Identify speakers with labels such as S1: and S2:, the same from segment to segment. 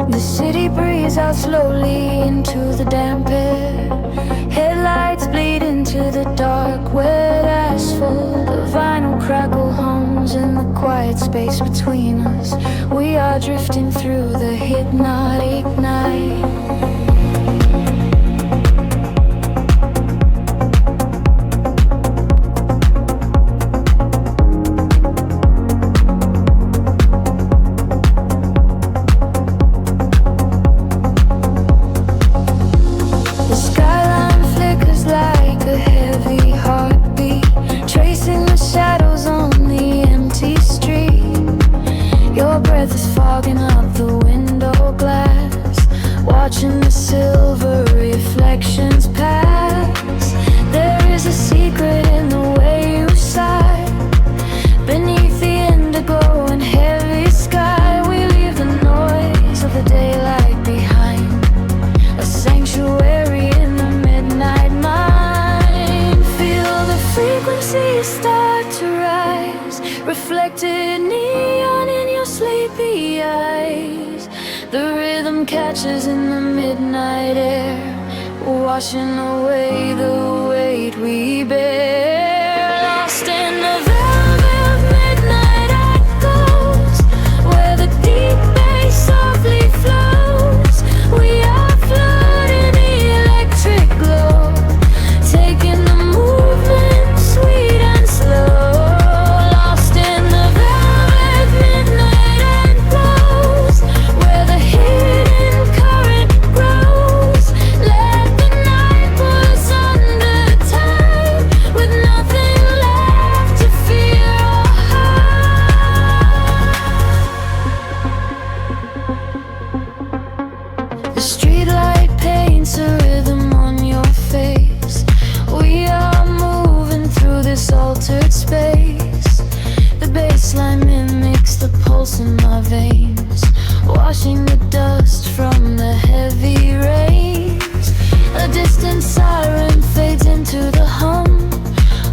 S1: The city breathes out slowly into the damp air. Headlights bleed into the dark, wet asphalt. The vinyl crackle hums in the quiet space between us. We are drifting through the hypnotic night. Watching the silver reflections pass. There is a secret in the way you sigh. Beneath the indigo and heavy sky, we leave the noise of the daylight behind. A sanctuary in the midnight mind. Feel the frequency start to rise, reflected neon in your sleepy eyes. The rhythm catches in the midnight air, washing away the weight we bear. Lost in the velvet midnight echoes, where the deep bass softly flows. We are floating the electric glow, taking the movement sweet and slow. Lost in the velvet midnight echoes, where the hidden current grows. Let the night pull us under time, with nothing left to fear or hide. The streetlight paints a rhythm on your face. We are moving through this altered space. The bassline mimics the pulse in my veins, washing the dust from the heavy rains. A distant siren fades into the hum,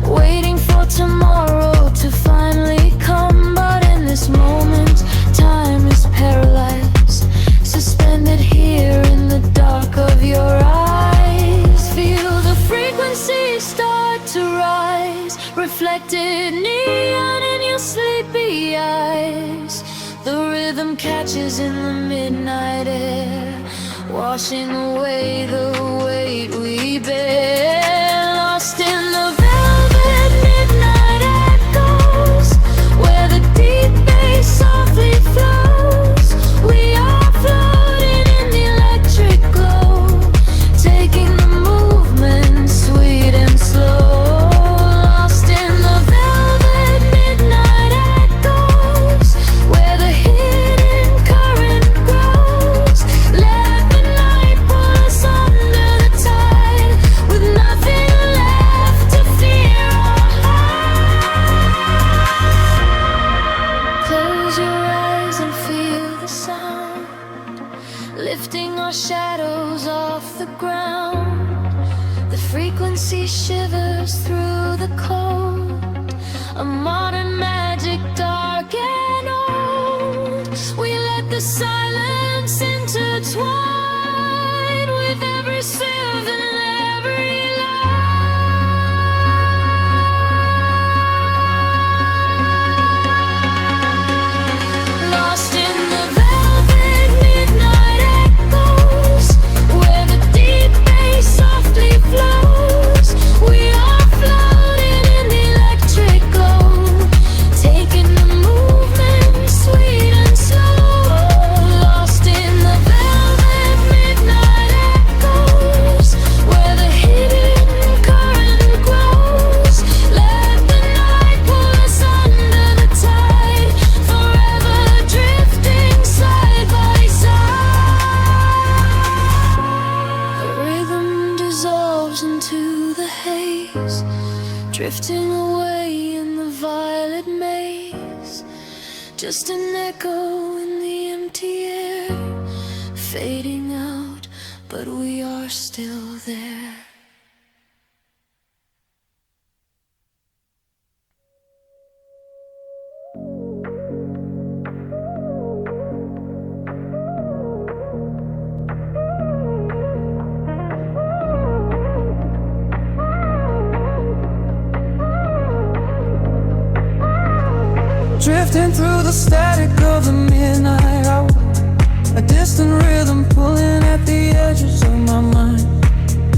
S1: waiting for tomorrow to finally come. But in this moment, time is paralyzed, suspended here in the dark of your eyes. Feel the frequency start to rise, reflected neon in your sleepy eyes. The rhythm catches in the midnight air, washing away the weight we bear. Lost in the velvet midnight echoes, where the deep bass softly flows. We are floating in the electric glow, taking the movement sweet and slow. Lost in the velvet midnight echoes, where the hidden current grows. Let the night pull us under the tide, with nothing left to fear or hide. Close your eyes and feel the sound, lifting our shadows off the ground. The frequency shivers through the cold, a modern magic dark and old. We let the silence intertwine with every sieve and every line. Lost in the velvet midnight echoes, where the deep bass softly flows. We are floating in the electric glow, taking the movement sweet and slow. Lost in the velvet midnight echoes, where the hidden current grows. Let the night pull us under the tide, forever drifting side by side. The rhythm dissolves into the haze, drifting away in the violet maze. Just an echo in the empty air, fading out, but we are still there.
S2: Drifting through the static of the midnight hour, a distant rhythm pulling at the edges of my mind.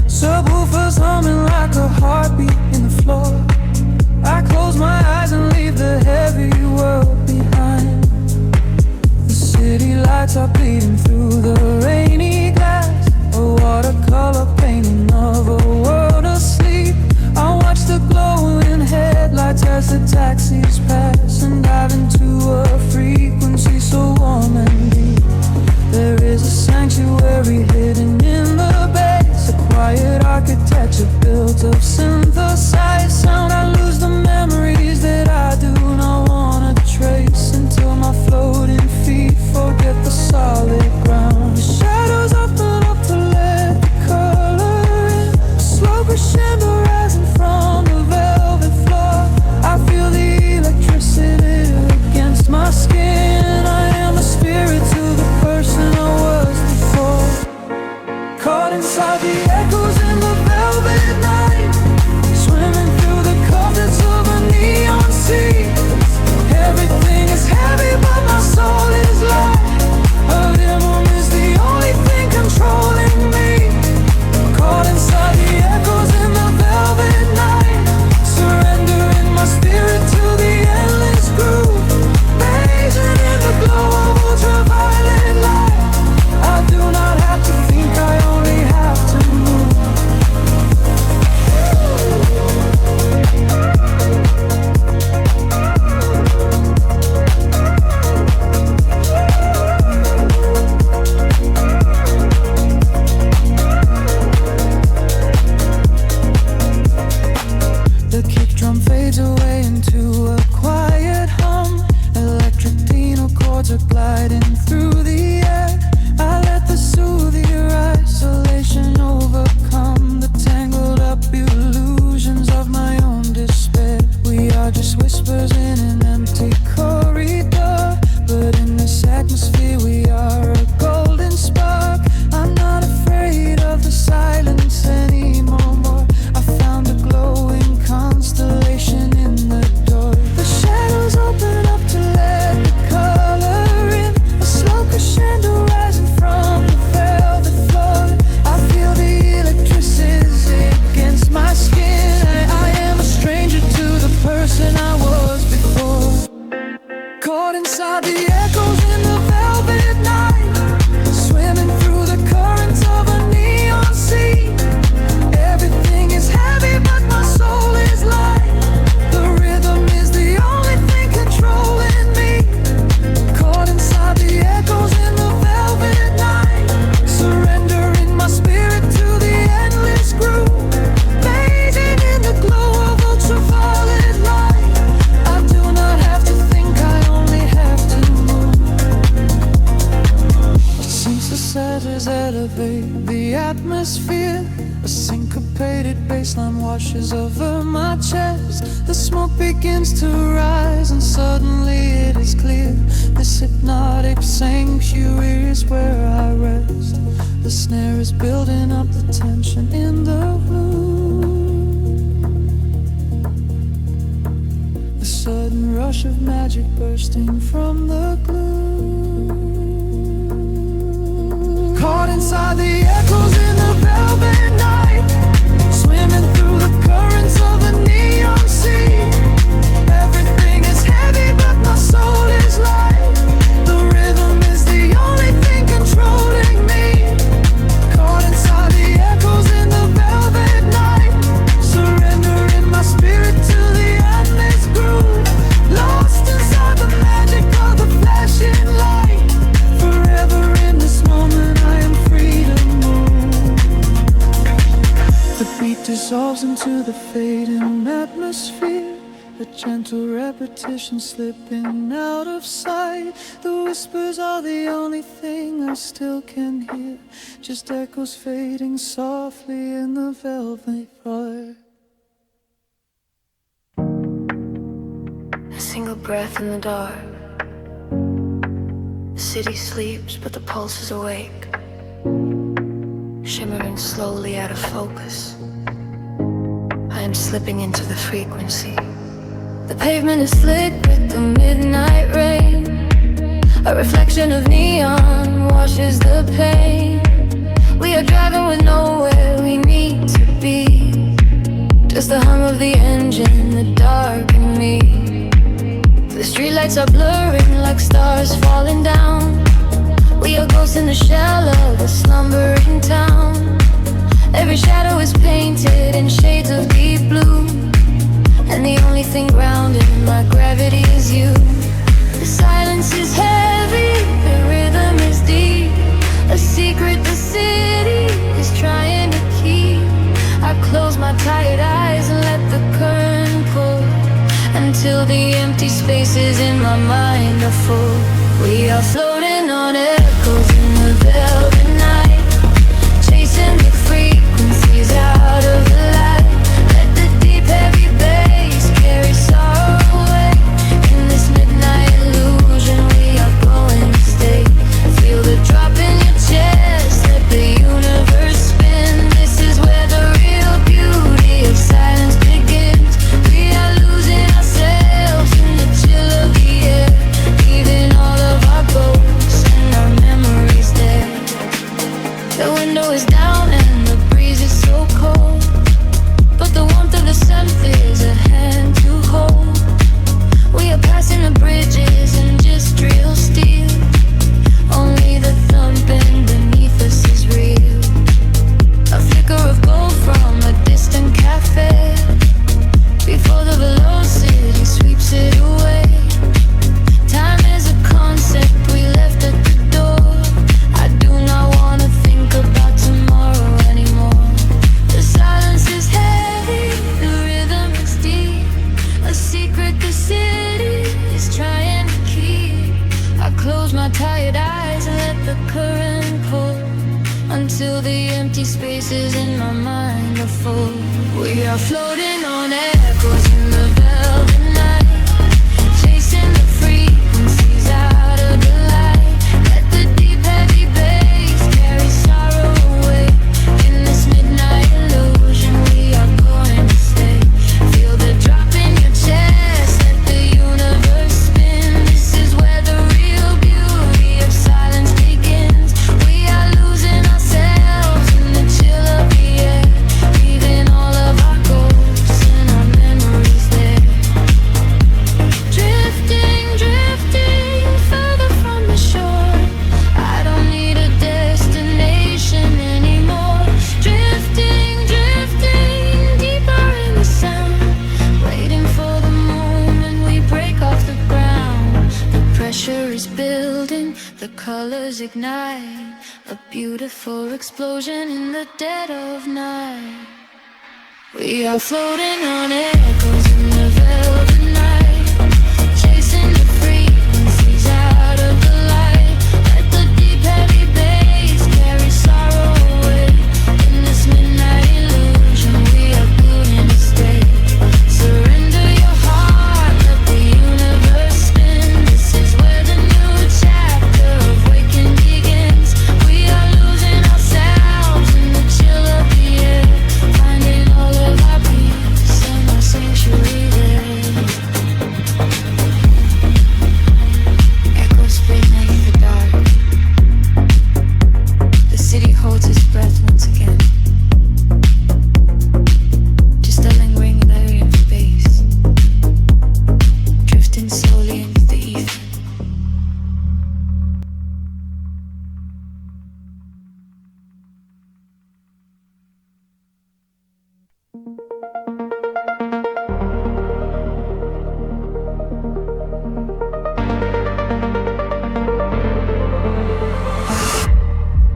S2: Subwoofers humming like a heartbeat in the floor. I close my eyes and leave the heavy world behind. The city lights are bleeding through the rainy glass, a watercolor painting of a world asleep. I watch the glowing headlights as the taxis pass and dive into a frequency so warm and deep. There is a sanctuary hidden in the bass, a quiet architecture built of synthesized sound. I lose the memories that I do not wanna trace until my floating feet forget the solid ground. The shadows open up to let the color in, a slow crescendo rising from the velvet floor. I feel the electricity against my skin. I am a spirit to the person I was before. Caught inside the echoes in the velvet night, swimming through the currents of a neon sea. Everything is heavy but my soul is light. A rhythm is the only thing controlling me. Caught inside the echoes in the velvet night, surrendering my spirit to the endless groove. Blazing in the glow of ultraviolet light. I do not have to think, I only have to move. The kick drum fades away into a quiet hum. Electric piano chords are gliding through the air. I let the soothier isolation overcome the tangled up illusions of my own despair. We are just whispers in an empty corridor, but in this atmosphere we are a golden spark. I'm not afraid of the silence anymore. I found a glowing constellation in the door. The shadows open up to let the color in, a slow crescendo rising from the velvet floor. I feel the electricity against my skin. I am a stranger to the person I was before. Caught inside the echoes in the velvet night, swimming through the currents of a neon sea. Everything is heavy but my soul is light. The rhythm is the only thing controlling me. Caught inside the echoes in the velvet night, surrendering my spirit to the endless groove. Blazing in the glow of ultraviolet light. I do not have to think, I only have to move. It seems the centers elevate the atmosphere. A syncopated bassline washes over my chest. The smoke begins to rise and suddenly it is clear. This hypnotic sanctuary is where I rest. The snare is building up the tension in the room. The sudden rush of magic bursting from the gloom. Caught inside the echoes in the velvet night, swimming through the currents of a neon sea. Everything is heavy but my soul is light. The rhythm is the only thing controlling me. Caught inside the echoes in the velvet night, surrendering my spirit to the endless groove. Lost inside the magic of the flashing light. Forever in this moment I am free to move. The beat dissolves into the fading atmosphere, a gentle repetition slipping out of sight. The whispers are the only thing I still can hear, just echoes fading softly in the velvet floor.
S1: A single breath in the dark. The city sleeps, but the pulse is awake, shimmering slowly out of focus. I am slipping into the frequency, The pavement is slick with the midnight rain. A reflection of neon washes the pain. We are driving with nowhere we need to be. Just the hum of the engine, the dark and me. The streetlights are blurring like stars falling down. We are ghosts in the shell of a slumbering town. Every shadow is painted in shades of deep blue, and the only thing grounding my gravity is you. The silence is heavy, the rhythm is deep. A secret the city is trying to keep. I close my tired eyes and let the current pull until the empty spaces in my mind are full. We are floating on echoes in the velvet night, chasing the frequencies out of the light. Let the deep heavy bass carry sorrow away. In this midnight illusion we are going to stay. Feel the drop in your chest, let the universe spin. This is where the real beauty of silence begins. We are losing ourselves in the chill of the air, leaving all of our ghosts and our memories there. The window is down and the breeze is so cold, but the warmth of the sunset is a hand to hold. We are passing the bridges and just real steel. Only the thumping beneath us is real. A flicker of gold from a distant cafe before the velocity sweeps it away. Time is a concept we left at the door. I do not want to think about tomorrow anymore. The silence is heavy, the rhythm is deep. A secret the city is trying to keep. I close my tired eyes and let the current pull until the empty spaces in my mind are full. We are floating on echoes in the velvet night, chasing the frequencies out of the light. Let the deep heavy bass carry sorrow away. In this midnight illusion we are going to stay. Feel the drop in your chest, let the universe spin. This is where the real beauty of silence begins. We are losing ourselves in the chill of the air, leaving all of our ghosts and our memories there. Drifting, drifting further from the shore. I don't need a destination anymore. Drifting, drifting deeper in the sound, waiting for the moment we break off the ground. The pressure is building, the colors ignite, a beautiful explosion in the dead of night. We are floating on echoes in the velvet night, chasing the frequencies out of the light. Let the deep heavy bass carry sorrow away. In this midnight illusion we are going to stay. Surrender your heart, let the universe spin. This is where the new chapter of waking begins. We are losing ourselves in the chill of the air, finding all of our peace and our sanctuary there. Echoes beneath the dark. The city holds its breath once again. Just a lingering layer of bass, drifting slowly into the ether.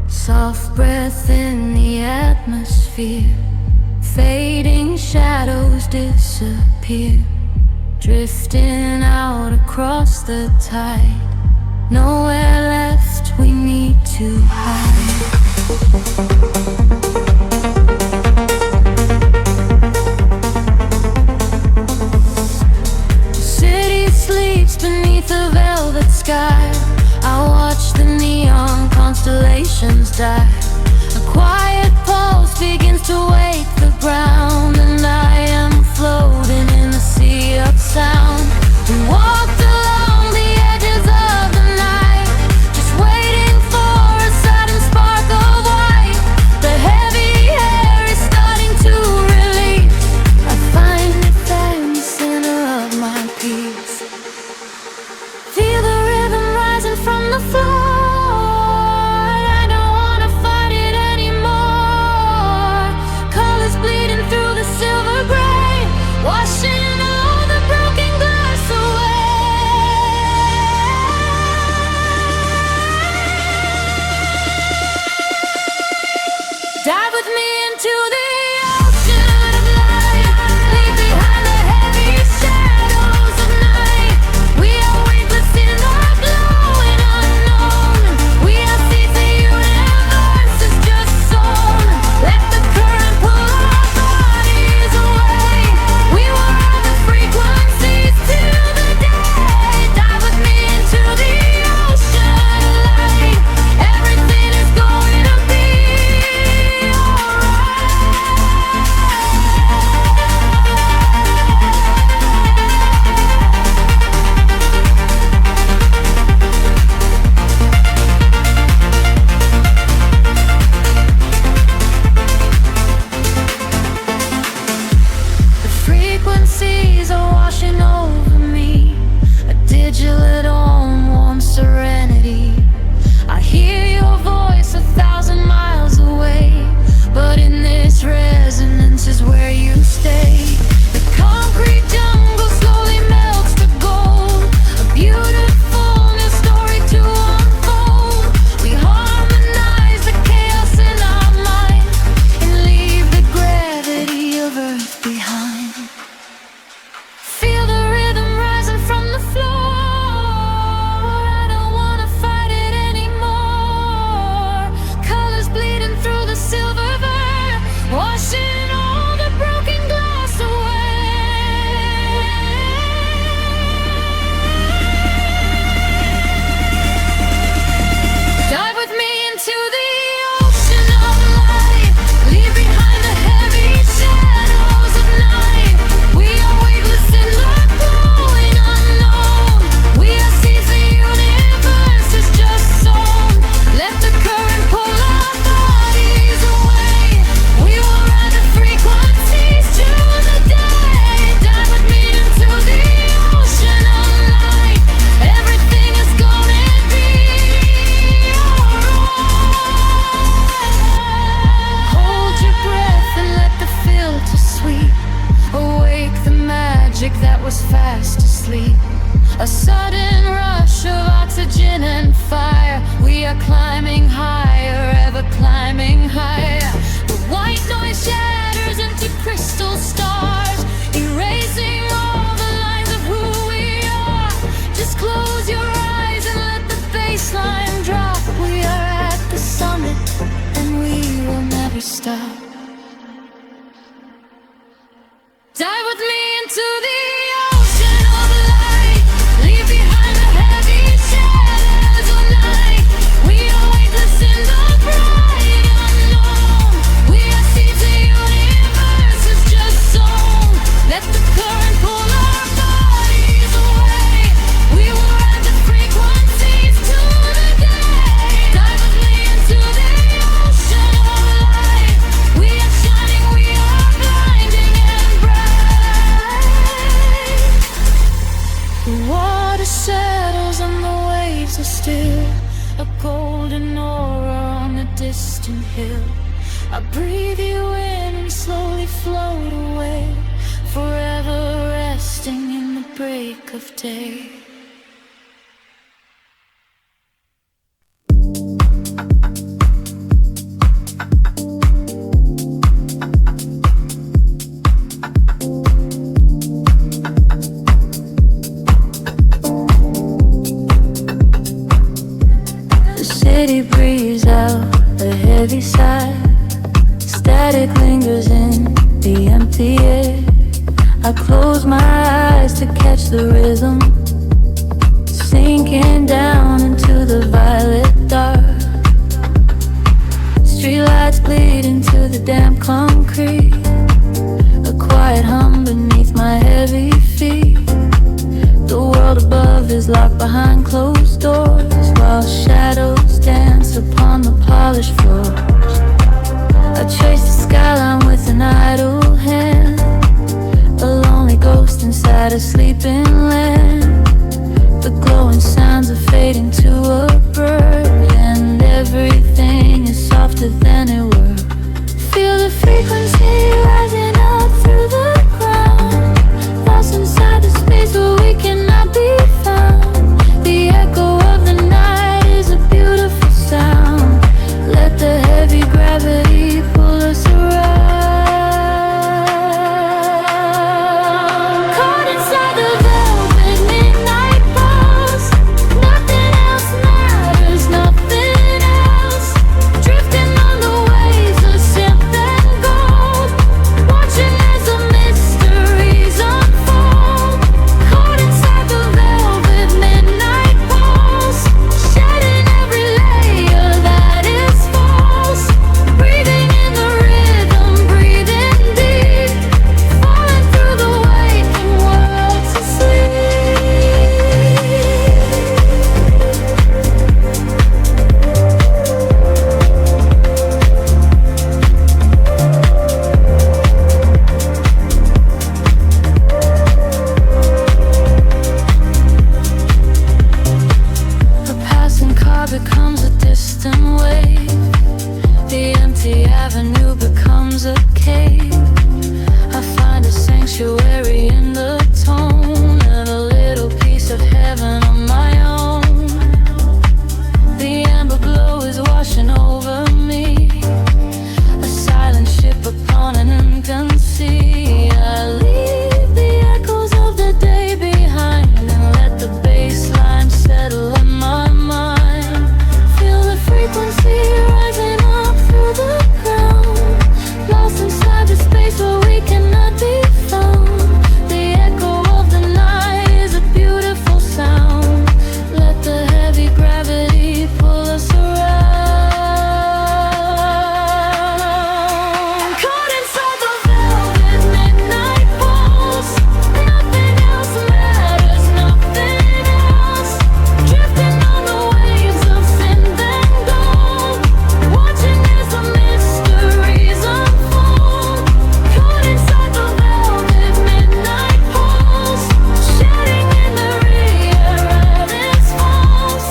S1: Soft breath in the atmosphere, fading shadows disappear, drifting out across the tide. Nowhere left we need to hide. The city sleeps beneath a velvet sky. I watch the neon constellations die. A quiet pulse begins to wake the ground, and I am floating in a sea of sound. but in this resonance is where you stay. The concrete jungle slowly melts to gold, a beautiful new story to unfold. We harmonize the chaos in our mind and leave the gravity of earth behind. Feel the rhythm rising from the floor. I don't wanna fight it anymore. Colors bleeding through the silver veil, washing all the broken glass away. Dive with me into the ocean of light. Leave behind the heavy shadows of night. We are weightless in the growing unknown. We are seeds the universe is just sown. Let the current pull our bodies away. We will ride the frequencies to the day. Dive with me into the ocean of light. Everything is gonna be alright. Hold your breath and let the filter sweep. Awake the magic that was fast asleep. A sudden rush of oxygen and fire. We are climbing higher, ever climbing higher. The white noise shatters into crystal stars, erasing all the lines of who we are. Just close your eyes and let the baseline drop. We are at the summit and we will never stop. Dive with me into the ocean of light. Leave behind the heavy shadows of night. We are weightless in the bright unknown. We are seeds the universe is just sown. Let the current pull our bodies away. We will ride the frequencies to the day. Dive with me into the ocean of light. We are shining, we are blinding and bright. The water settles and the waves are still, a golden aura on a distant hill. I breathe you in and slowly float away, forever resting in the break of day. The city breathes out a heavy sigh. Static lingers in the empty air. I close my eyes to catch the rhythm, sinking down into the violet dark. Streetlights bleed into the damp concrete. A quiet hum beneath my heavy feet. The world above is locked behind closed doors, while shadows dance upon the polished floors. I trace the skyline with an idle hand, a lonely ghost inside a sleeping land. The glowing sounds are fading to a bird, and everything is softer than it were. Feel the frequency rising up through the ground, lost inside the space where we cannot be found. The echo of the night is a beautiful washing over me. A silent ship upon an open sea. I leave the echoes of the day behind and let the bass line settle in my mind. Feel the frequency rising up through the ground, lost inside the space where we cannot be found. The echo of the night is a beautiful sound. Let the heavy gravity pull us around. Caught inside the velvet midnight pulse. Nothing else matters, nothing else. Drifting on the waves of synth and gold, watching as the mysteries unfold. Caught inside the velvet midnight pulse, shedding in the rear at its pulse.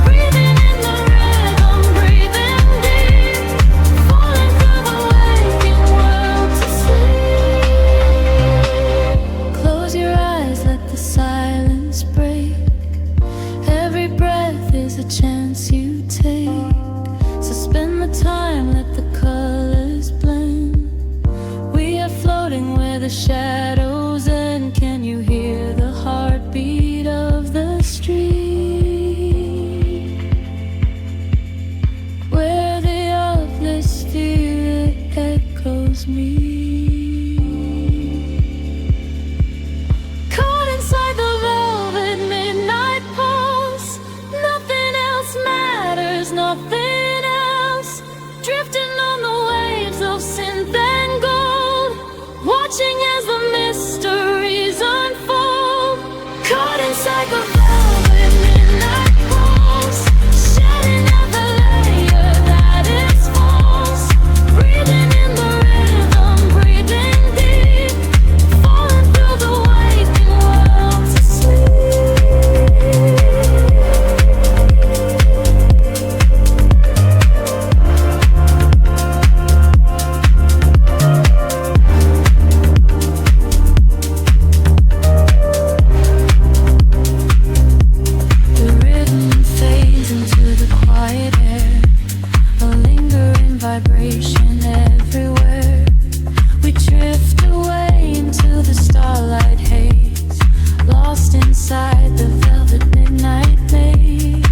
S1: Breathing in the rhythm, breathing deep, falling through the waking world to sleep. Close your eyes, let the silence break. Every breath is a chance you take. Suspend the time, let the colors blend. We are floating where the shadows end. Can you hear the heartbeat of the street? Where the uplifting spirit echoes me. Caught inside the velvet midnight pulse. Nothing else matters, nothing else. Drifting on the waves of synth and gold, watching as the mysteries unfold. Caught inside the velvet midnight pulse, shedding every layer that is false. Breathing in the rhythm, breathing deep, falling through the waking world to The rhythm fades into the quiet air, a lingering vibration everywhere. We drift away into the starlight haze, lost inside the velvet midnight maze.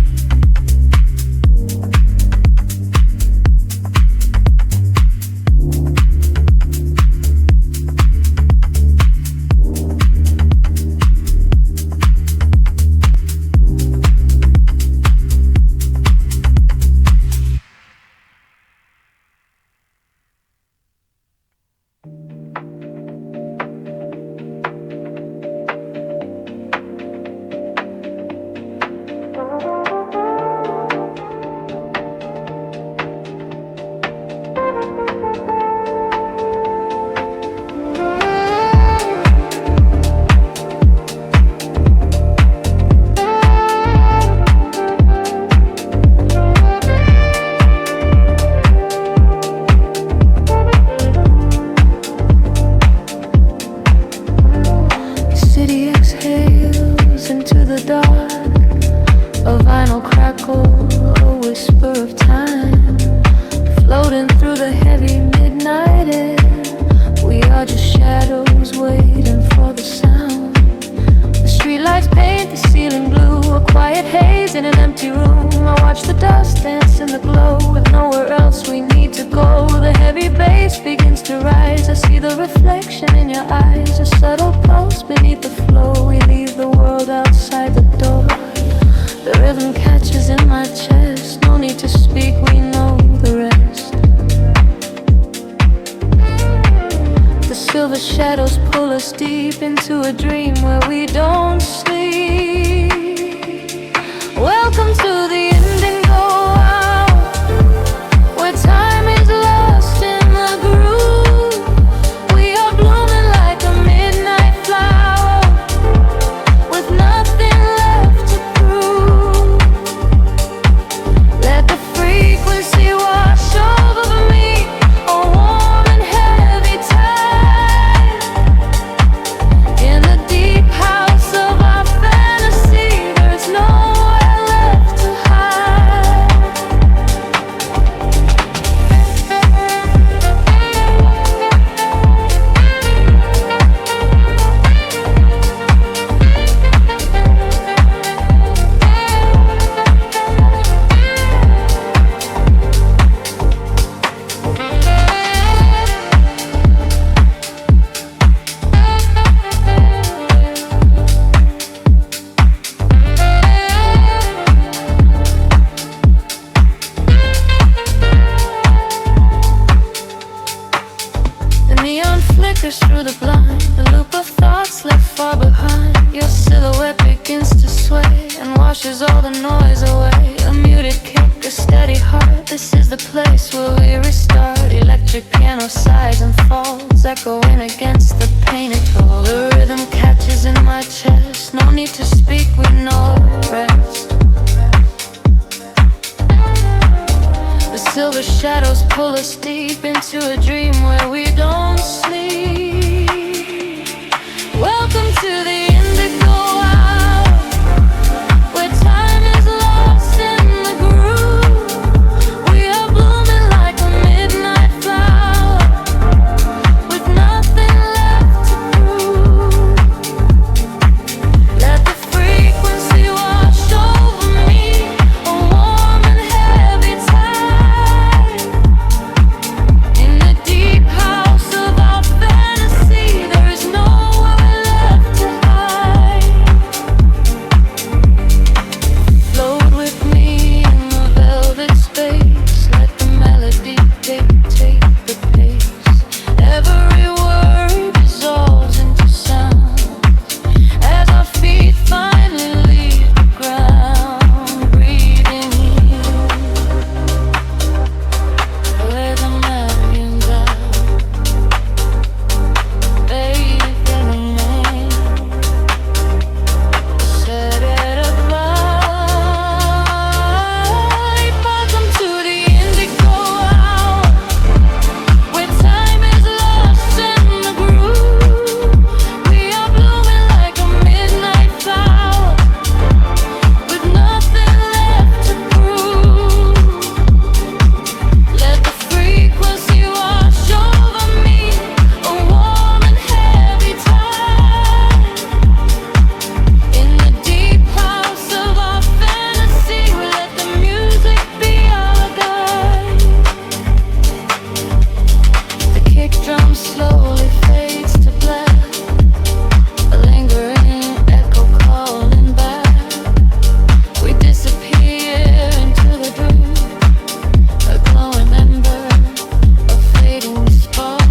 S1: The city exhales into the dark, a vinyl crackle, a whisper of time, floating through the heavy midnight air. We are just shadows waiting for the sound. The streetlights paint the ceiling blue, a quiet haze in an empty room. I watch the dust dance in the glow, with nowhere else we need to go. The heavy bass begins to rise, I see the reflection in your eyes, a subtle pulse beneath the flow. We leave the world outside the door. The rhythm catches in my chest, no need to speak, we know the rest. The silver shadows pull us deep into a dream where we don't sleep. Welcome to the indigo hour, where time is lost in the groove. We are blooming like a midnight flower, with nothing left to prove. Let the frequency wash over me, a warm and heavy tide, in the deep house of our This is the place where we restart. Electric piano sighs and falls, echoing against the painted wall. The rhythm catches in my chest. No need to speak, we know rest. The silver shadows pull us deep into a dream where we don't sleep. Welcome to the indigo hour, where time is lost in the groove. We are blooming like a midnight flower, with nothing left to prove. Let the frequency wash over me, a warm and heavy tide. In the deep house of our fantasy, there is nowhere left to hide. Float with me in the velvet space, let the melody dictate the pace. Every word dissolves into sound as our feet finally leave the ground. Breathing in where the melodies are. Faith in a man, set it above. Welcome to the indigo hour, where time is lost in the groove. We are blooming like a midnight flower, with nothing left to prove. Let the frequency wash over me, a warm and heavy tide. In the deep house of our fantasy, we let the music be our guide. The kick drum slowly fades to black, a lingering echo calling back. We disappear into the dream, a glowing ember, a fading spark.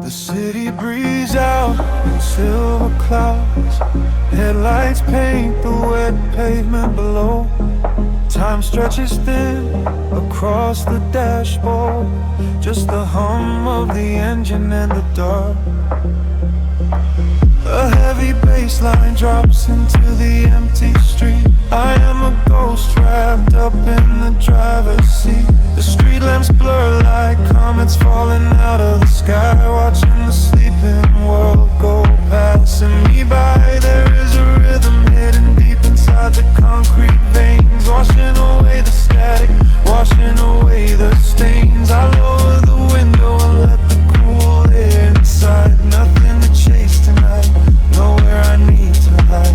S2: The city breathes out in silver clouds. Headlights paint the wet pavement below. Time stretches thin across the dashboard. Just the hum of the engine and the dark. A heavy bass line drops into the empty street. I am a ghost wrapped up in the driver's seat. The street lamps blur like comets falling out of the sky, watching the sleeping world go passing me by. There is a rhythm hidden deep inside the concrete veins, washing away the static, washing away the stains. I lower the window and let the cool air inside. Nothing to chase tonight, nowhere I need to hide.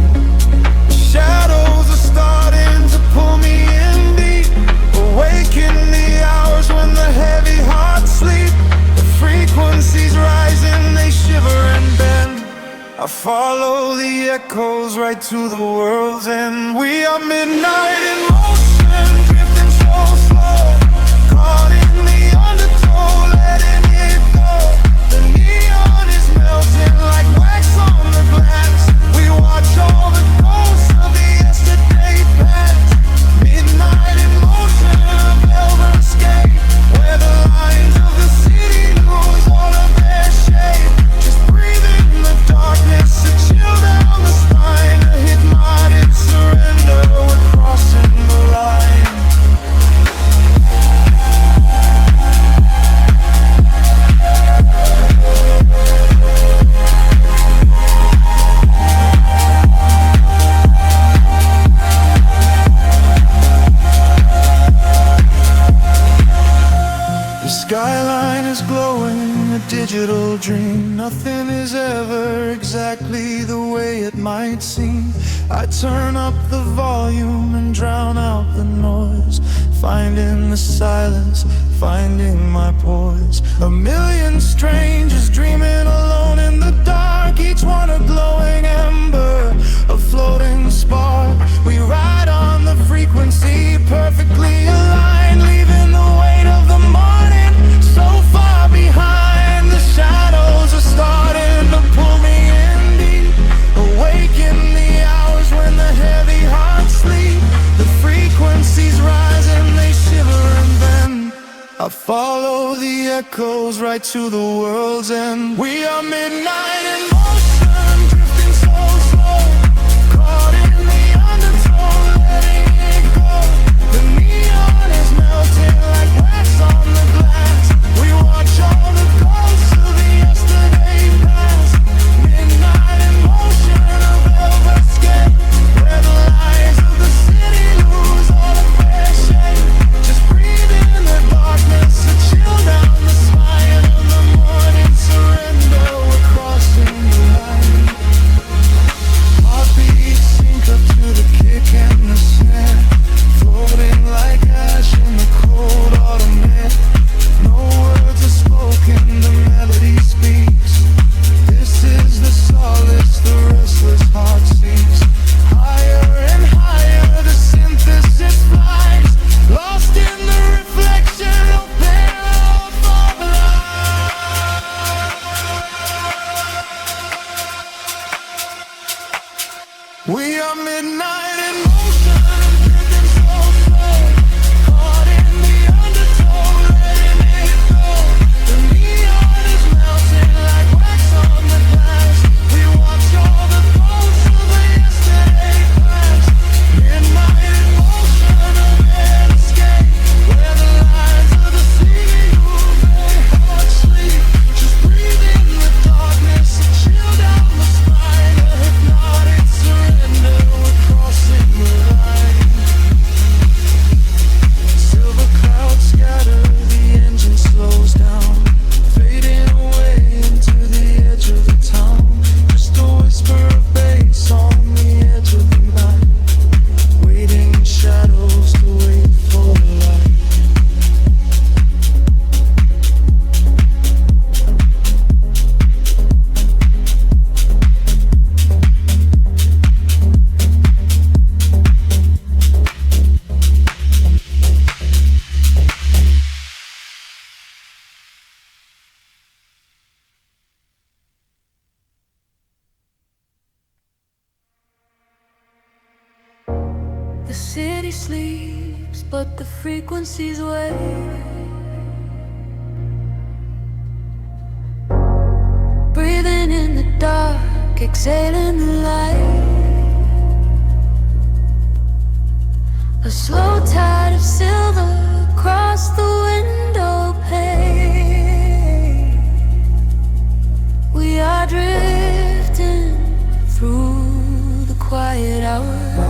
S2: The shadows are starting to pull me in deep, awaken the hours when the heavy hearts sleep. The frequencies rising, they shiver and bend. I follow the echoes right to the world's end. We are midnight in motion, drifting so slow, caught in the undertow, letting it go. The neon is melting like wax on the glass. We watch all the ghosts of the yesterday past. Midnight in motion, a velvet escape, where the lines of the city lose all of their shape. Just breathe in the darkness, a chill down the spine, a hypnotic surrender. We're crossing the line. digital dream. Nothing is ever exactly the way it might seem. I turn up the volume and drown out the noise, finding the silence, finding my poise. A million strangers dreaming alone in the dark, each one a glowing ember, a floating spark. We ride on the frequency, perfectly aligned, leaving the weight of the morning so far behind. The shadows are starting to pull me in deep, awake in the hours when the heavy hearts sleep. The frequencies rise and they shiver, and then I follow the echoes right to the world's end. We are midnight in motion, drifting so slow, caught in the undertow, letting it go. The neon is melting like wax on the glass. We watch all the ghosts of the yesterday past. Midnight in motion, a velvet skin, where the lies of the city lose all of their shame. Just breathe in the darkness, a chill down the spine of the morning surrender. We're crossing the line. Heartbeats sync up to the kick and the snare, floating like ash in the cold autumn air. No words are spoken, the melody speaks. This is the solace the restless heart seeks. Higher and higher the synthesis flies, lost in the reflection of paradise. We are midnight in motion, drifting so slow, caught in the undertow, letting it go. The neon is melting like wax on the glass. We watch all the ghosts of the yesterday past. Midnight in motion, a red escape, where the lines of the sea lose their hard sleep. Just breathe in the darkness, a chill down the spine, a hypnotic surrender. We're crossing the line. Silver clouds scatter, the engine slows down, fading away into the edge of the town. Just a whisper of bass on the edge of the night, waiting in shadows to wait for the light.
S1: The city sleeps, but the frequencies wake. Breathing in the dark, exhaling the light. A slow tide of silver across the window pane. We are drifting through the quiet hours.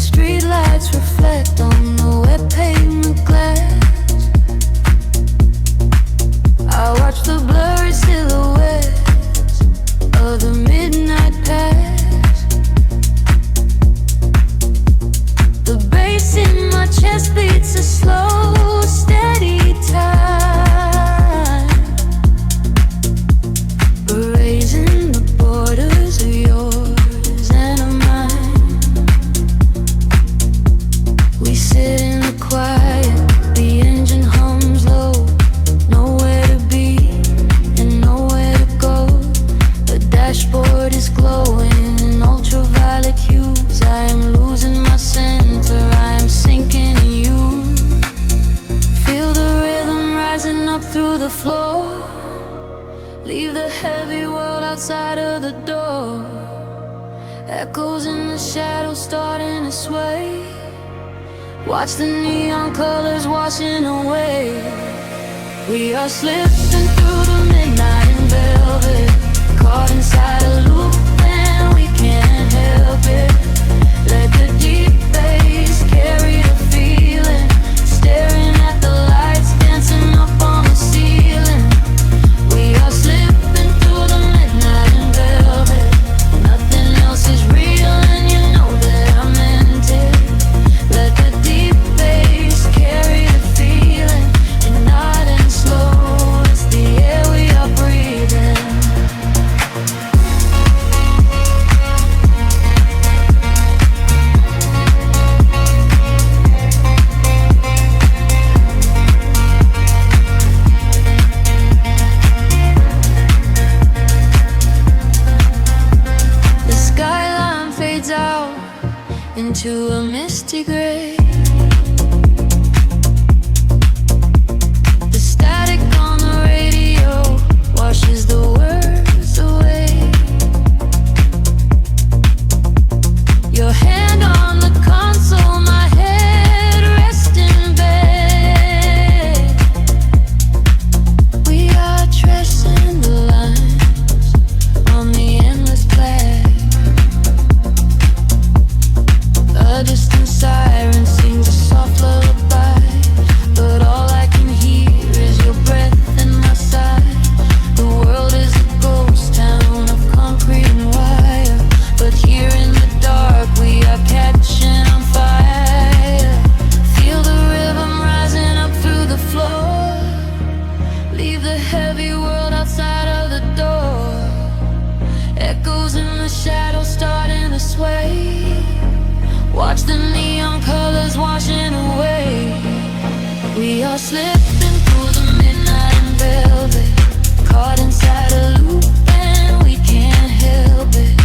S1: Streetlights reflect on the wet pavement glass. I watch the blurry silhouettes of the midnight past. The bass in my chest beats a slow, steady time, erasing the borders of yours and of mine. We sit in the quiet, the engine hums low. Nowhere to be and nowhere to go. The dashboard is glowing in ultraviolet hues. I am losing my center, I am sinking in you. Feel the rhythm rising up through the floor. Leave the heavy world outside of the door. Echoes in the shadows starting to sway. Watch the neon colors washing away. We are slipping through the midnight in velvet, caught inside a loop and we can't help it. Let the deep bass carry the feeling, staring at We are slipping through the midnight in velvet, caught inside a loop and we can't help it.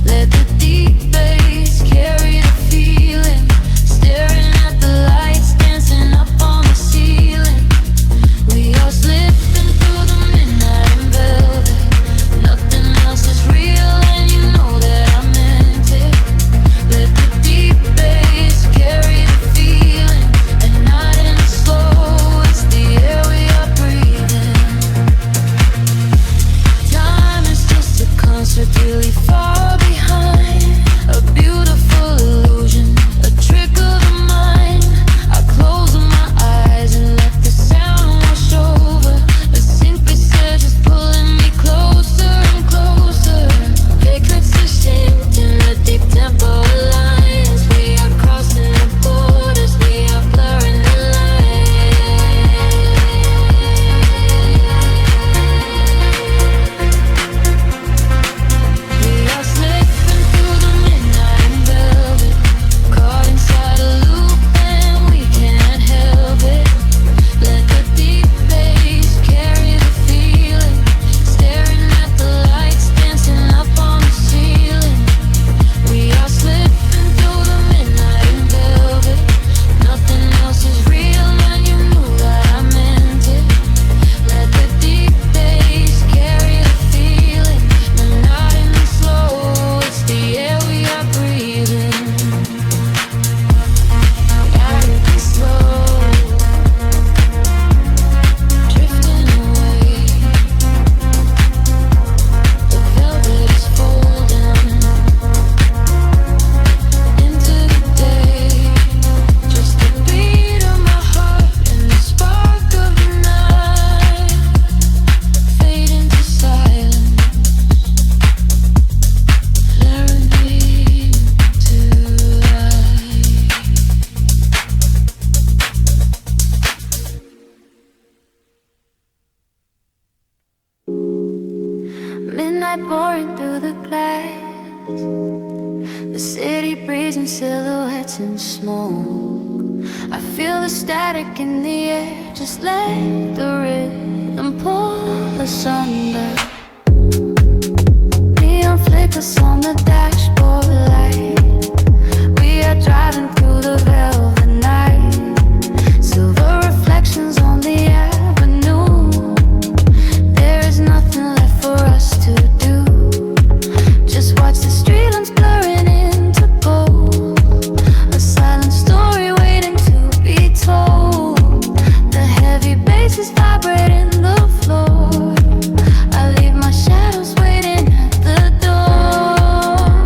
S1: Let the deep bass carry the feeling, staring at the lights dancing up on the ceiling. We are slipping through the midnight in velvet, nothing else is real and you know that I meant it. Let the deep bass carry the feeling, and not in slow, it's the air we are breathing. Time is just a concert really far behind, a beautiful illusion, a trick of the mind. I close my eyes and let the sound wash over, a synthesis just pulling me closer and closer. Pigments distinct in the deep tempo lines. We are crossing the borders, we are blurring the lines. We are slipping through the midnight in velvet, caught inside a loop and we can't help it. Let the deep bass carry the feeling, staring at the lights dancing up on the ceiling. We are slipping through the midnight in velvet, nothing else is real and you knew that I meant it. Let the deep bass carry the feeling, but not in the slow, it's the air we are breathing. Gotta be slow, drifting away. The velvet is folding into the day, just the beat of my heart and the spark of the night fade into silence, flaring into light. Midnight pouring through the glass, the city breeze and silhouettes in smoke. I feel the static in the air, just let the rhythm pull us under. Neon flickers on the dashboard light, we are driving through the velvet night. Silver reflections on the avenue, there is nothing left for us to do. Just watch the street lamps blurring into gold, a silent story waiting to be told. The heavy bass is vibrating the floor, I leave my shadows waiting at the door.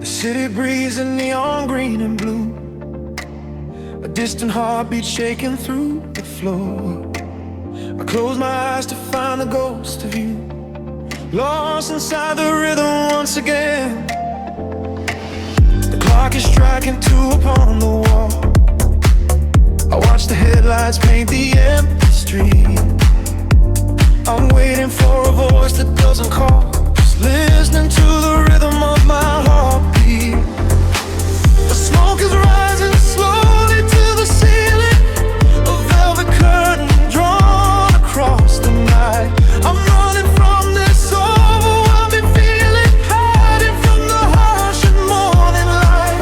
S2: The city breeze in neon green and blue, a distant heartbeat shaking through the floor. I close my eyes to find a ghost of you, lost inside the rhythm once again. The clock is striking 2 upon the wall. I watch the headlights paint the empty street. I'm waiting for a voice that doesn't call, just listening to the rhythm of my heartbeat. The smoke is rising slowly to the ceiling, a velvet curtain drawn across the night. I'm running from this overwhelming feeling, hiding from the harsh and morning light.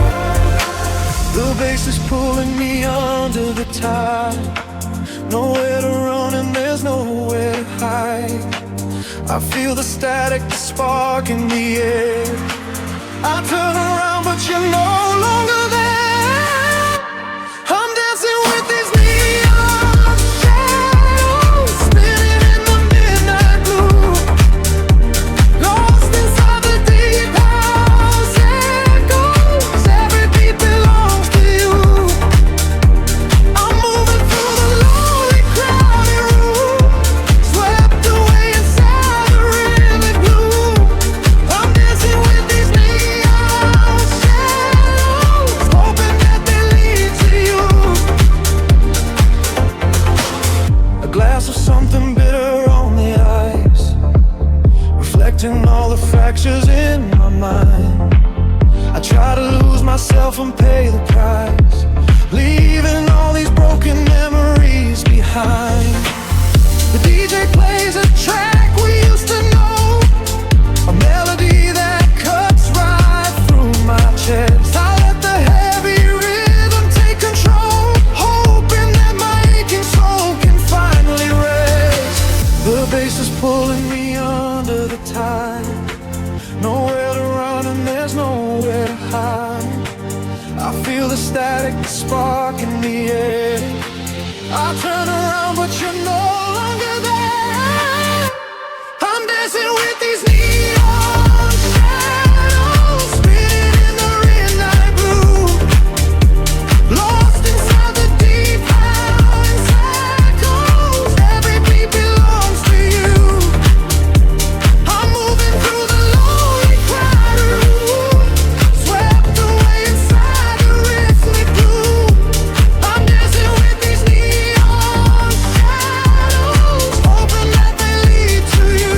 S2: The bass is pulling me under the tide, nowhere to run and there's nowhere to hide. I feel the static, the spark in the air. I turn around but you're no longer there. I'm dancing with these neon shadows, spinning in the midnight blue, lost inside the deep house echoes. Every beat belongs to you. I'm moving through the lonely crowded room, swept away inside the rhythmic blue. I'm dancing with these neon shadows, hoping that they lead to you. A glass of something bitter on the ice, reflecting all the fractures in my mind. I try to lose myself and pay the price, leaving all these broken memories behind. The DJ plays a track we used to know, a melody that cuts right through my chest. I let the heavy rhythm take control, hoping that my aching soul can finally rest. The bass is pulling me under the tide, nowhere to run and there's nowhere to hide. I feel the static, the spark in the air. I turn around but you're no longer there. I'm dancing with these neon shadows, spinning in the midnight blue, lost inside the deep house echoes. Every beat belongs to you. I'm moving through the lonely crowded room, swept away inside the rhythmic blue. I'm dancing with these neon shadows, hoping that they lead to you.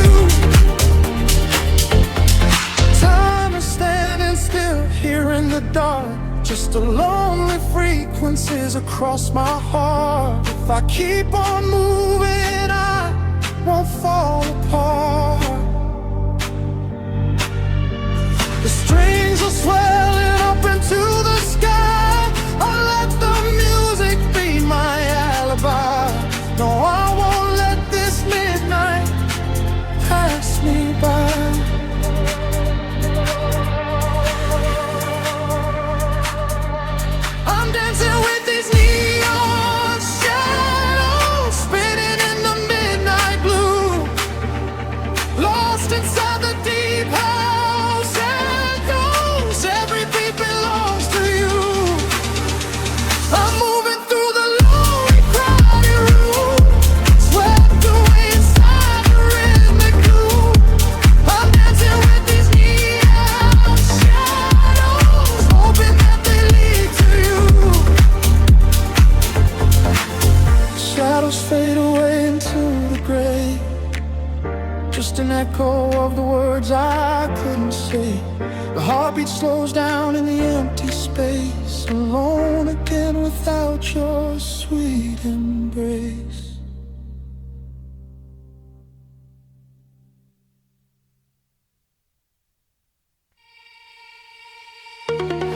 S2: Time is standing still here in the dark, just a lonely frequencies across my heart. If I keep on moving, I won't fall apart. The strings are swelling up into the sky. I let the music be my alibi. No, I won't let this midnight pass me by. I'm dancing with these neon shadows, spinning in the midnight blue, lost inside the deep house echoes. Every beat belongs to you. I'm moving through the lonely crowded room, swept away inside the rhythmic blue. I'm dancing with these neon shadows, hoping that they lead to you. Shadows fade away into the gray, just an echo of the words I couldn't say. The heartbeat slows down in the empty space, alone again without your sweet embrace.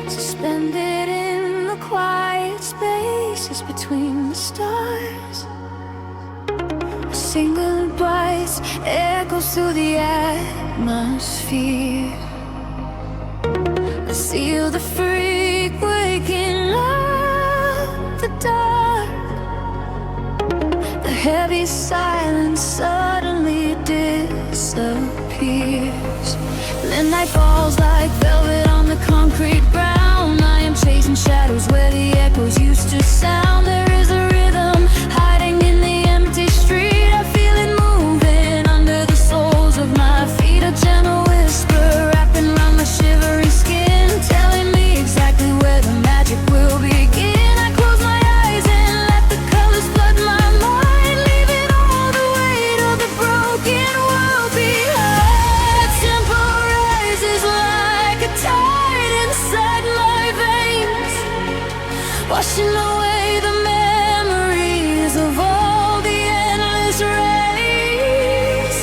S1: Suspended in the quiet spaces between the stars, a single voice echoes through the atmosphere. I seal the freak waking up the dark. The heavy silence suddenly disappears. The night falls like velvet on the concrete. concrete brown. I am chasing shadows where the echoes used to sound. There is a rhythm hiding in the empty street. I feel it moving under the soles of my feet. A gentle whisper wrapping around my shivering skin, telling me exactly where the magic will begin. I close my eyes and let the colors flood my mind, leaving all the weight of the broken world behind. The tempo rises like a tide inside my veins, washing away the memories of all the endless rays.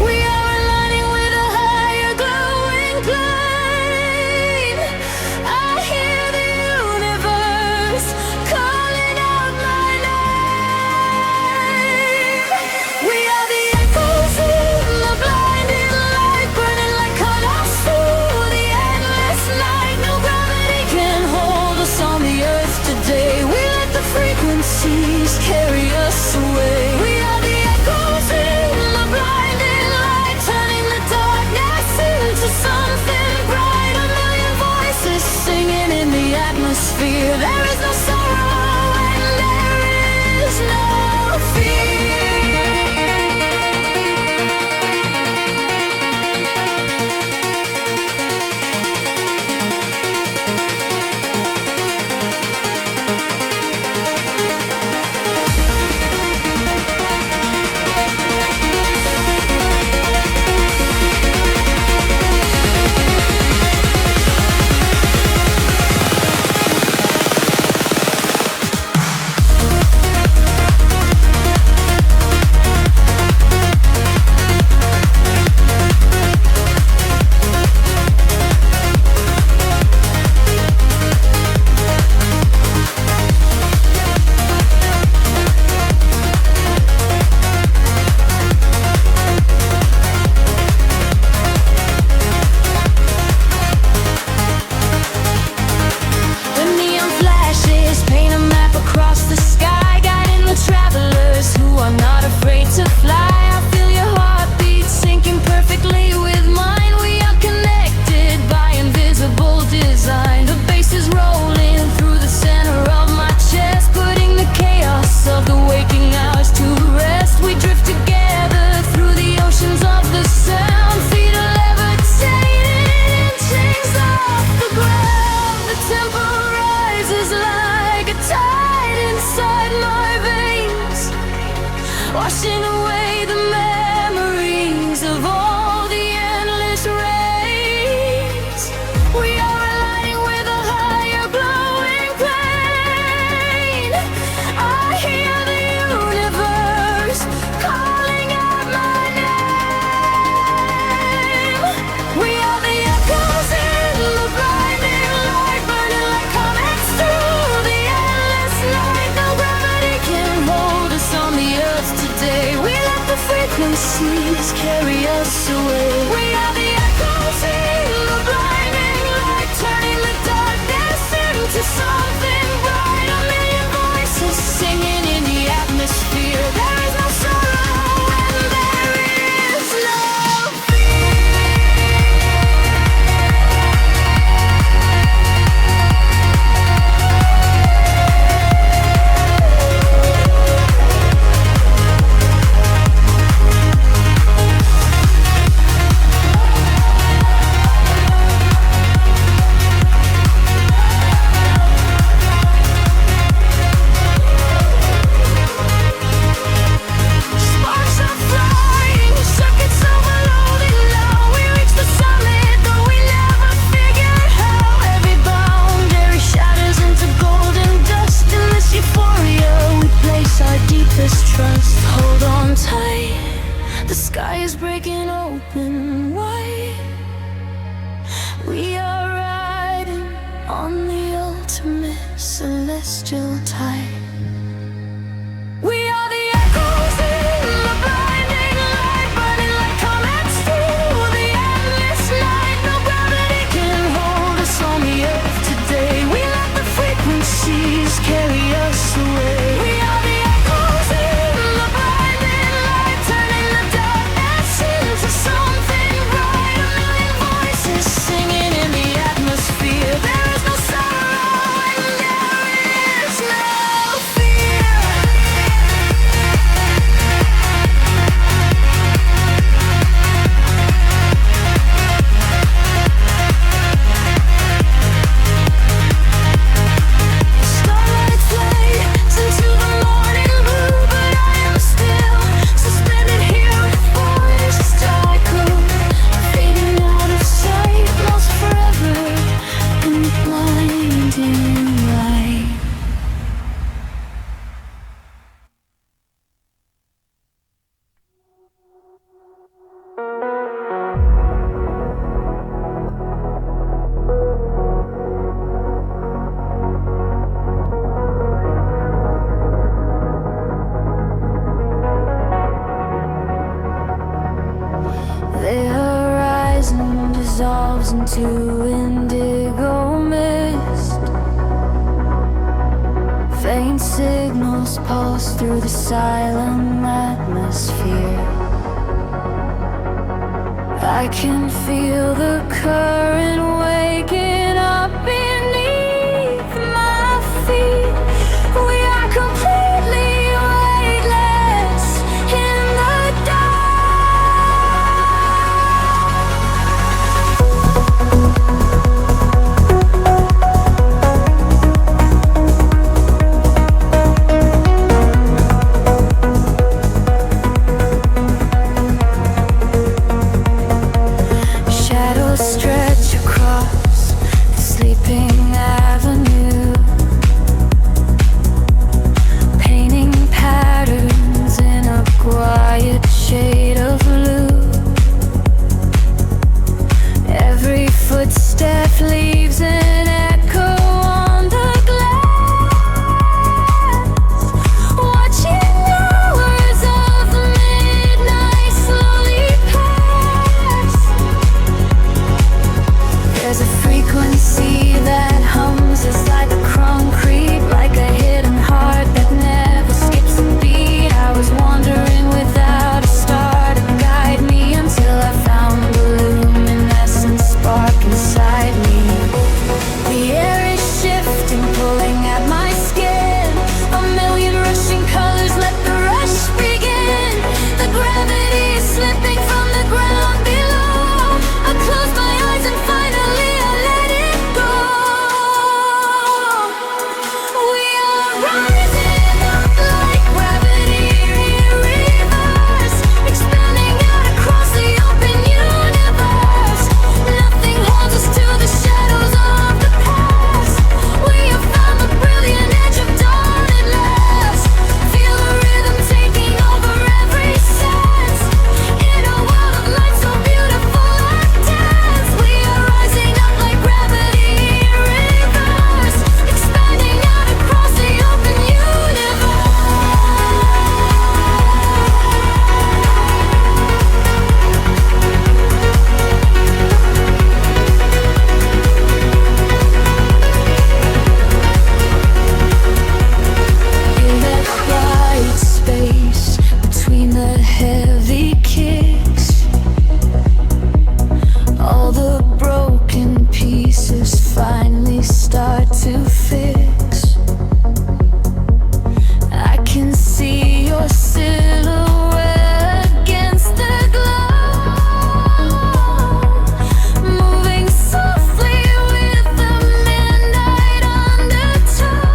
S1: We are aligning with a higher glowing plane. I hear the universe calling out my name. We are the echoes in the blinding light, burning like colors through the endless night. No gravity can hold us on the earth today. We let the frequencies carry us away. We are the echoes in the blinding light, turning the darkness into something bright. A million voices singing in the atmosphere. There is no sorrow and there is no fear. The neon flashes paint a map across the sky, guiding the travelers who are not afraid to fly. I feel your heartbeat syncing perfectly with mine. We are connected by invisible design. The bass is rolling through the center of my chest, putting the chaos of the waking hours to rest. We drift together through the oceans of the sound, feet are levitating, chains off the ground. The tempo rises like a tide inside my veins, washing away the memories of all the endless rays. We are aligning with a higher glowing plane. I hear the universe calling out my name. We are the echoes in the blinding light, burning like comets through the endless night. No gravity can hold us on the earth today. We let the frequencies carry us away. We are the echoes in the blinding light, turning the darkness into something bright. A million voices singing in the atmosphere. There is no sorrow and there is no fear. Sparks are flying, circuits overloading now. We reach the summit, though we never figured how. Every boundary shatters into golden dust. In this euphoria, we place our deepest trust. Hold on tight, the sky is breaking open wide. We are riding on the ultimate celestial tide. We are the echoes in the blinding light, burning like comets through the endless night. No gravity can hold us on the earth today. We let the frequencies carry us away. We are the echoes in the blinding light, turning the darkness into something bright. A million voices singing in the atmosphere. horizon dissolves into indigo mist. Faint signals pulse through the silent atmosphere. I can feel the current waking up beneath my feet. We are completely weightless in the dark. Shadows stretch across the sleeping avenue, painting patterns in a quiet shade of blue. Every footstep leaves an echo on the glass, watching hours of midnight slowly pass. There's a frequency that hums inside the concrete, like a hidden heart that never skips a beat. I was wandering without a star to guide me until I found the luminescent spark inside me. The air is shifting, pulling at my skin. A million rushing colors, let the rush begin. The gravity is slipping from the ground below. I close my eyes and finally I let it go. We are rising up like gravity in reverse, expanding out across the open universe. Nothing holds us to the shadows of the past. We have found the brilliant edge of dawn at last. Feel the rhythm taking over every sense. In a world of light so beautiful like dance, we are rising up like gravity in reverse, expanding out across the open universe. In that quiet space between the heavy kicks, all the broken pieces finally start to fix. I can see your silhouette against the glow, moving softly with the midnight undertow.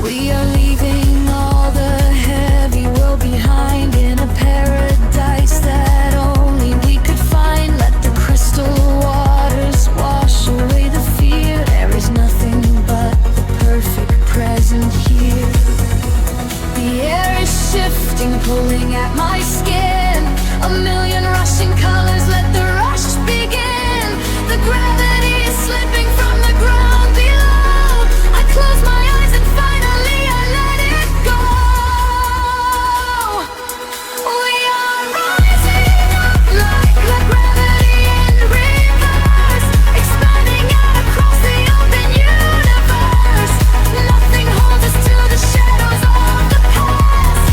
S1: We are leaving all the heavy world behind in a paradise that only we could find. Let the crystal waters wash away the fear. There is nothing but the perfect present here. The air is shifting, pulling at my skin. A million rushing colors, let the rush begin. The gravity is slipping from the ground below. I close my eyes and finally I let it go. We are rising up like gravity in reverse, expanding out across the open universe. Nothing holds us to the shadows of the past.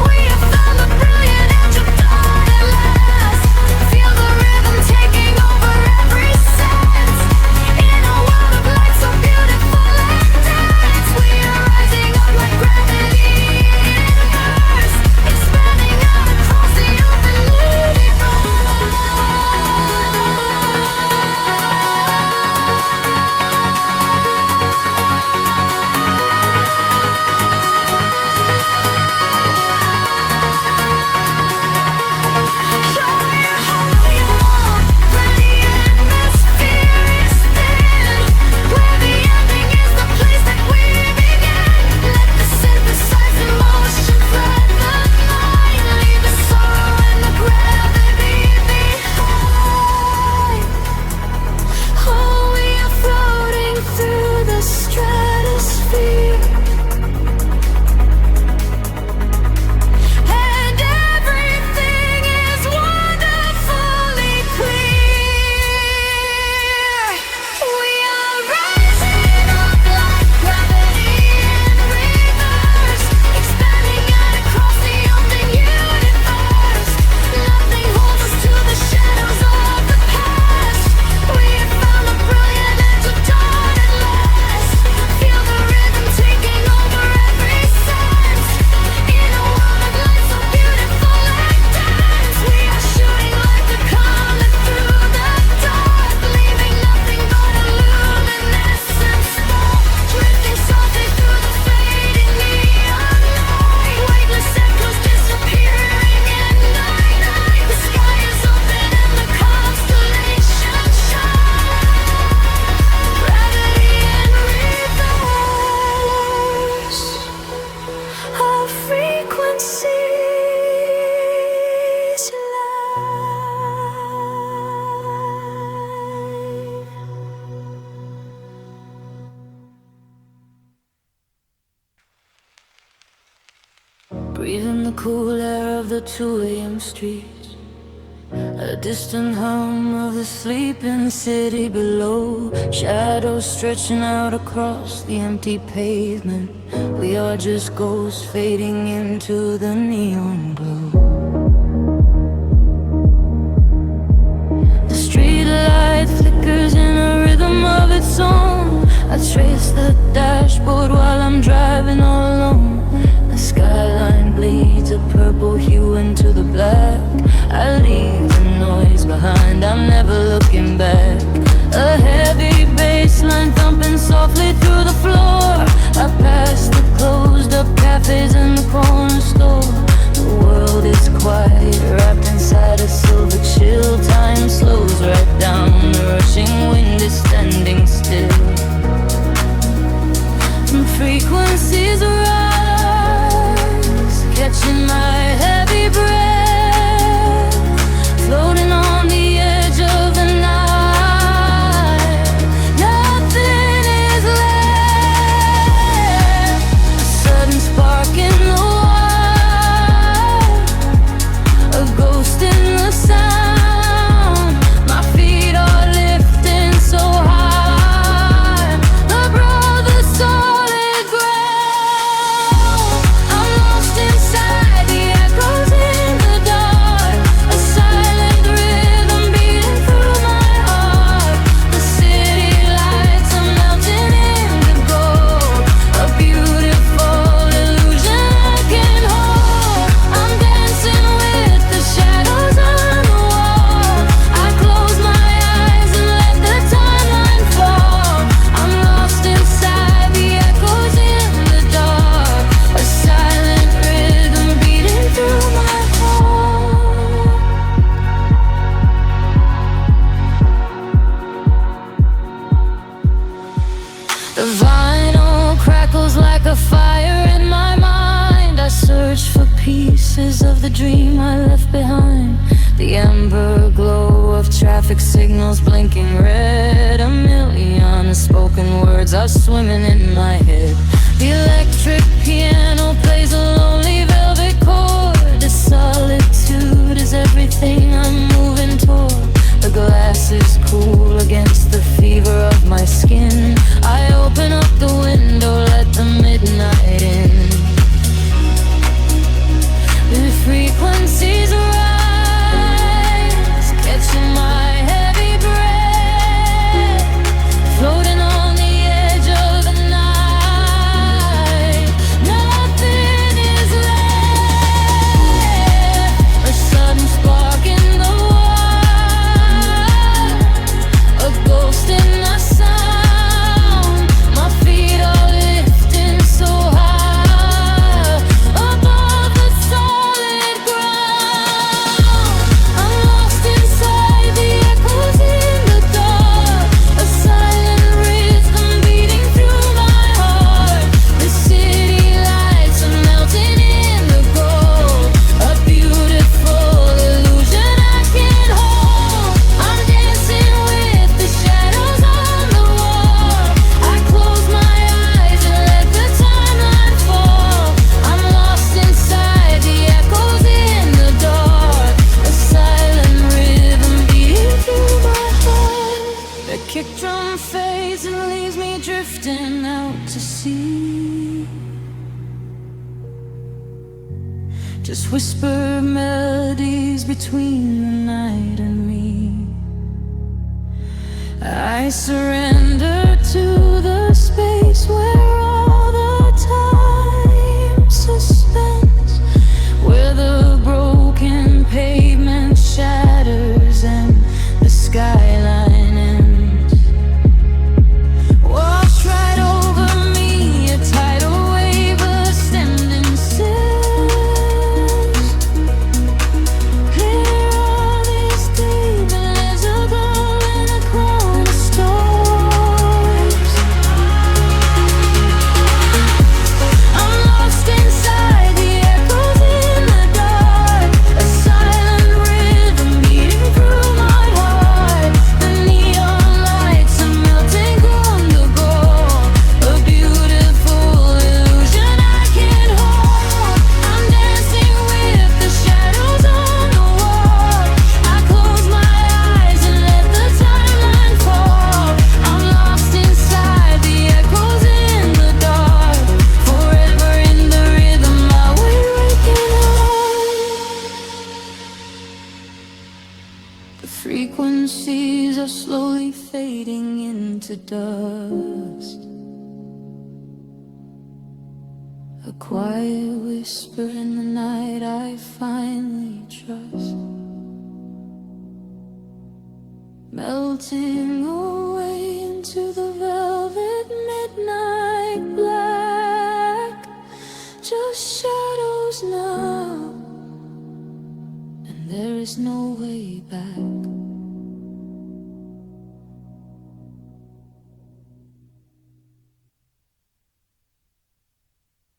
S1: We have found the brilliant edge of dawn at last. Feel the rhythm taking over every sense. In a cool air of the 2 a.m. streets, a distant hum of the sleeping city below, shadows stretching out across the empty pavement. We are just ghosts fading into the neon glow. The street light flickers in a rhythm of its own. I trace the dashboard while I'm driving all alone. The skyline bleeds a purple hue into the black. I leave the noise behind, I'm never looking back. A heavy bass line thumping softly through the floor. I pass the closed up cafes and the corner store. The world is quiet, wrapped inside a silver chill. Time slows right down, the rushing wind is standing still. And frequencies rise, catching my heavy breath, floating on the edge of the night. Nothing is left. A sudden spark in the wild, a ghost in the sound. My feet are lifting so high above the solid ground. I'm lost inside the echoes in the dark, a silent rhythm beating through my heart. The city lights are melting into gold, a beautiful illusion I can hold. I'm dancing with the shadows on the wall. I close my eyes and let the timeline fall. I'm lost inside the echoes in the dark, a silent rhythm beating through my heart. The vinyl crackles like a fire in my mind. I search for pieces of the dream I left behind. The amber glow of traffic signals blinking red. A million unspoken words are swimming in my head. The electric piano plays a lonely velvet chord. The solitude is everything I'm moving toward. The glass is cool against the fever of my skin. I open up the window, let the midnight in. The frequencies rise, catching my heavy breath, floating on the edge of the night. Nothing is left. A sudden spark in the wild, a ghost in the sound. My feet are lifting so high above the solid ground. I'm lost inside the echoes in the dark, a silent rhythm beating through my heart. The city lights are melting in the gold, a beautiful illusion I can hold. I'm dancing with the shadows on the wall. I close my eyes and let the timeline fall. I'm lost inside the echoes in the dark, a silent rhythm beating through my heart. The kick drum fades and leaves me drifting out to sea. Just whisper melodies between the night and me. I surrender to the space where all the time suspends, where the broken pavement shatters and the skyline ends. Wash right over me, a tidal wave ascending sails. Clear all these deep invisible in a crown of storms. Frequencies are slowly fading into dust. A quiet whisper in the night I finally trust. Melting away into the velvet midnight black. Just shadows now, and there is no way back.